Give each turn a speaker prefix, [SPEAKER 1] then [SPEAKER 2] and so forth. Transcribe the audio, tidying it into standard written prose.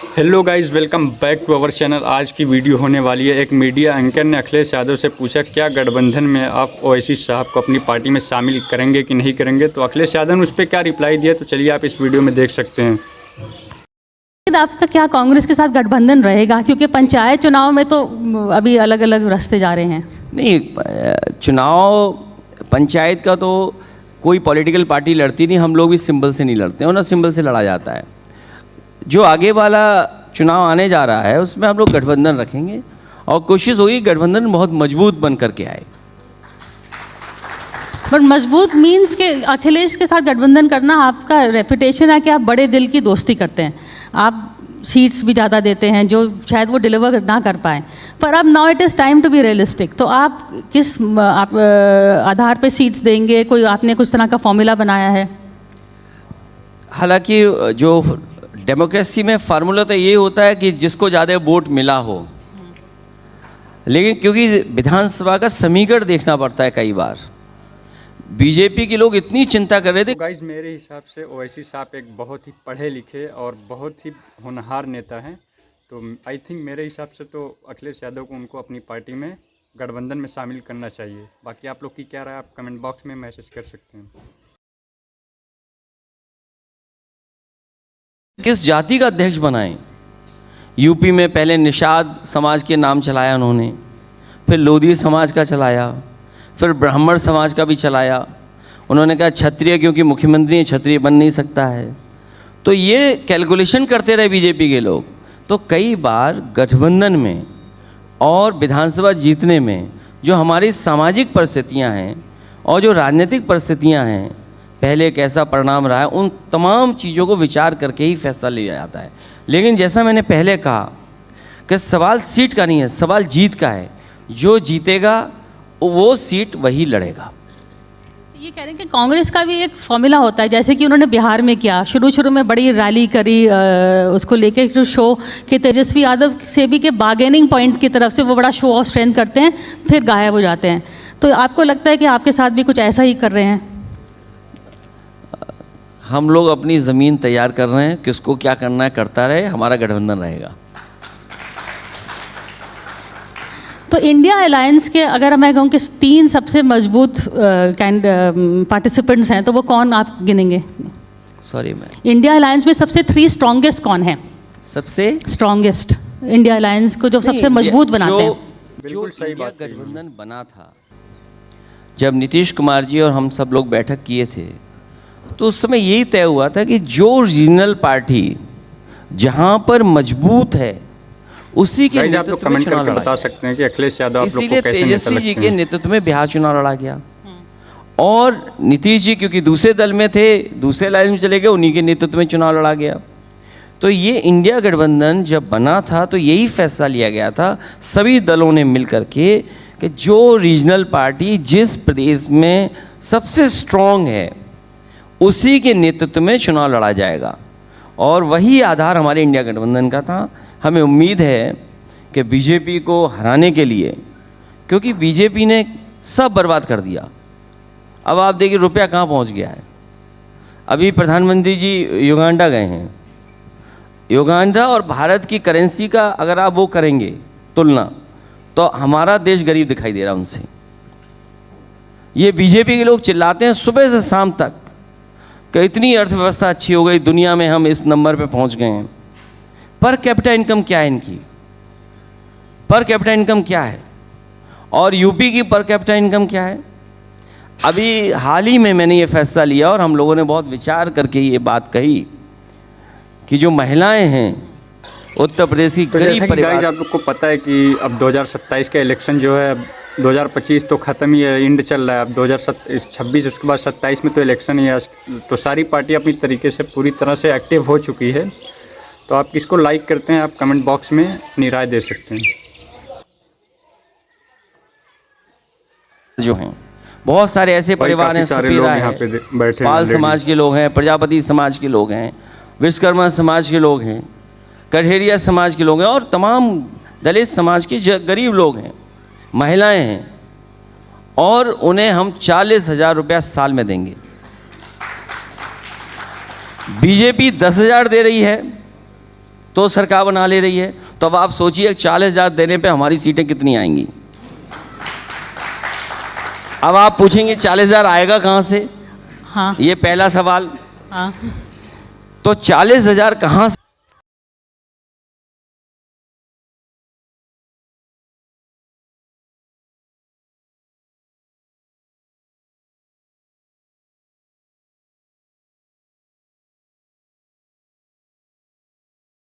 [SPEAKER 1] Hello guys, welcome back to our channel. आज की video होने वाली है। एक मीडिया एंकर ने अखिलेश यादव से पूछा क्या गठबंधन में आप ओवैसी साहब को अपनी पार्टी में शामिल करेंगे कि नहीं करेंगे। तो अखिलेश यादव ने उस पर क्या रिप्लाई दिया, तो चलिए आप इस वीडियो में देख सकते हैं।
[SPEAKER 2] आपका क्या कांग्रेस के साथ गठबंधन रहेगा, क्योंकि पंचायत चुनाव में तो अभी अलग अलग रास्ते जा रहे हैं।
[SPEAKER 3] नहीं, चुनाव पंचायत का तो कोई पॉलिटिकल पार्टी लड़ती नहीं, हम लोग भी सिंबल से नहीं लड़ते हैं और ना सिंबल से लड़ा जाता है। जो आगे वाला चुनाव आने जा रहा है उसमें हम लोग गठबंधन रखेंगे और कोशिश होगी गठबंधन बहुत मजबूत बन करके आए।
[SPEAKER 2] बट मजबूत मीन्स के अखिलेश के साथ गठबंधन करना आपका रेपुटेशन है कि आप बड़े दिल की दोस्ती करते हैं, आप सीट्स भी ज़्यादा देते हैं जो शायद वो डिलीवर ना कर पाए। पर अब now it is time to be realistic. तो आप किस आधार पे सीट्स देंगे? कोई आपने कुछ तरह का फॉर्मूला बनाया है?
[SPEAKER 3] हालांकि जो डेमोक्रेसी में फार्मूला तो ये होता है कि जिसको ज़्यादा वोट मिला हो, लेकिन क्योंकि विधानसभा का समीकरण देखना पड़ता है कई बार, बीजेपी के लोग इतनी चिंता कर रहे थे।
[SPEAKER 1] गाइस, मेरे हिसाब से ओवैसी साहब एक बहुत ही पढ़े लिखे और बहुत ही होनहार नेता हैं। तो आई थिंक मेरे हिसाब से तो अखिलेश यादव को उनको अपनी पार्टी में गठबंधन में शामिल करना चाहिए। बाकी आप लोग की क्या राय है, आप कमेंट बॉक्स में मैसेज कर सकते हैं।
[SPEAKER 3] किस जाति का अध्यक्ष बनाएं? यूपी में पहले निषाद समाज के नाम चलाया उन्होंने, फिर लोधी समाज का चलाया, फिर ब्राह्मण समाज का भी चलाया। उन्होंने कहा क्षत्रिय, क्योंकि मुख्यमंत्री क्षत्रिय बन नहीं सकता है। तो ये कैलकुलेशन करते रहे बीजेपी के लोग। तो कई बार गठबंधन में और विधानसभा जीतने में जो हमारी सामाजिक परिस्थितियां हैं और जो राजनीतिक परिस्थितियां हैं, पहले कैसा परिणाम रहा है, उन तमाम चीज़ों को विचार करके ही फैसला लिया जाता है। लेकिन जैसा मैंने पहले कहा कि सवाल सीट का नहीं है, सवाल जीत का है। जो जीतेगा वो सीट वही लड़ेगा।
[SPEAKER 2] ये कह रहे हैं कि कांग्रेस का भी एक फॉर्मूला होता है, जैसे कि उन्होंने बिहार में किया, शुरू में बड़ी रैली करी उसको लेके जो शो कि तेजस्वी यादव से भी के बार्गेनिंग पॉइंट की तरफ से वो बड़ा शो ऑफ स्ट्रेंथ करते हैं, फिर गायब हो जाते हैं। तो आपको लगता है कि आपके साथ भी कुछ ऐसा ही कर रहे हैं?
[SPEAKER 3] हम लोग अपनी ज़मीन तैयार कर रहे हैं, किसको क्या करना है करता रहे, हमारा गठबंधन रहेगा।
[SPEAKER 2] तो इंडिया अलायंस के अगर मैं कहूँ कि 3 सबसे मजबूत पार्टिसिपेंट्स हैं, तो वो कौन आप गिनेंगे?
[SPEAKER 3] सॉरी, मैं
[SPEAKER 2] इंडिया अलायंस में सबसे 3 स्ट्रॉन्गेस्ट कौन है?
[SPEAKER 3] सबसे
[SPEAKER 2] स्ट्रॉन्गेस्ट इंडिया अलायंस को जो सबसे मजबूत बनाते हैं।
[SPEAKER 1] बिल्कुल सही बात।
[SPEAKER 3] गठबंधन बना था जब नीतीश कुमार जी और हम सब लोग बैठक किए थे, तो उस समय यही तय हुआ था कि जो रीजनल पार्टी जहां पर मजबूत है उसी के नेतृत्व में चुनाव लड़ा।
[SPEAKER 1] बता सकते हैं कि अखिलेश यादव आप लोग को
[SPEAKER 3] इसीलिए
[SPEAKER 1] कैसे नेता
[SPEAKER 3] तेजस्वी जी
[SPEAKER 1] लगते
[SPEAKER 3] के
[SPEAKER 1] हैं?
[SPEAKER 3] नेतृत्व में बिहार चुनाव लड़ा गया और नीतीश जी क्योंकि दूसरे दल में थे, दूसरे लाइन में चले गए, उन्हीं के नेतृत्व में चुनाव लड़ा गया। तो ये इंडिया गठबंधन जब बना था तो यही फैसला लिया गया था सभी दलों ने मिल करके कि जो रीजनल पार्टी जिस प्रदेश में सबसे स्ट्रांग है उसी के नेतृत्व में चुनाव लड़ा जाएगा। और वही आधार हमारे इंडिया गठबंधन का था। हमें उम्मीद है कि बीजेपी को हराने के लिए, क्योंकि बीजेपी ने सब बर्बाद कर दिया। अब आप देखिए रुपया कहाँ पहुंच गया है। अभी प्रधानमंत्री जी युगांडा गए हैं। युगांडा और भारत की करेंसी का अगर आप वो करेंगे तुलना, तो हमारा देश गरीब दिखाई दे रहा है उनसे। ये बीजेपी के लोग चिल्लाते हैं सुबह से शाम तक कि इतनी अर्थव्यवस्था अच्छी हो गई, दुनिया में हम इस नंबर पे पहुंच गए हैं। पर कैपिटा इनकम क्या है इनकी? पर कैपिटा इनकम क्या है? और यूपी की पर कैपिटा इनकम क्या है? अभी हाल ही में मैंने ये फैसला लिया और हम लोगों ने बहुत विचार करके ये बात कही कि जो महिलाएं हैं उत्तर प्रदेश की गरीब परिवार।
[SPEAKER 1] आप लोग को पता है कि अब 2027 का इलेक्शन जो है, 2025 तो ख़त्म ही है, एंड चल रहा है। अब 2026 उसके बाद 27 में तो इलेक्शन ही है। तो सारी पार्टी अपनी तरीके से पूरी तरह से एक्टिव हो चुकी है। तो आप किसको लाइक करते हैं, आप कमेंट बॉक्स में अपनी राय दे सकते हैं।
[SPEAKER 3] जो हैं बहुत सारे ऐसे परिवार हैं, सपेरा है, पाल समाज के लोग हैं, प्रजापति समाज के लोग हैं, विश्वकर्मा समाज के लोग हैं, कठेरिया समाज के लोग हैं और तमाम दलित समाज के गरीब लोग हैं, महिलाएं हैं। और उन्हें हम 40,000 रुपया साल में देंगे। बीजेपी 10,000 दे रही है तो सरकार बना ले रही है। तो अब आप सोचिए 40,000 देने पे हमारी सीटें कितनी आएंगी। अब आप पूछेंगे 40,000 आएगा कहाँ से?
[SPEAKER 2] हाँ
[SPEAKER 3] ये पहला सवाल।
[SPEAKER 2] हाँ
[SPEAKER 3] तो 40,000 कहाँ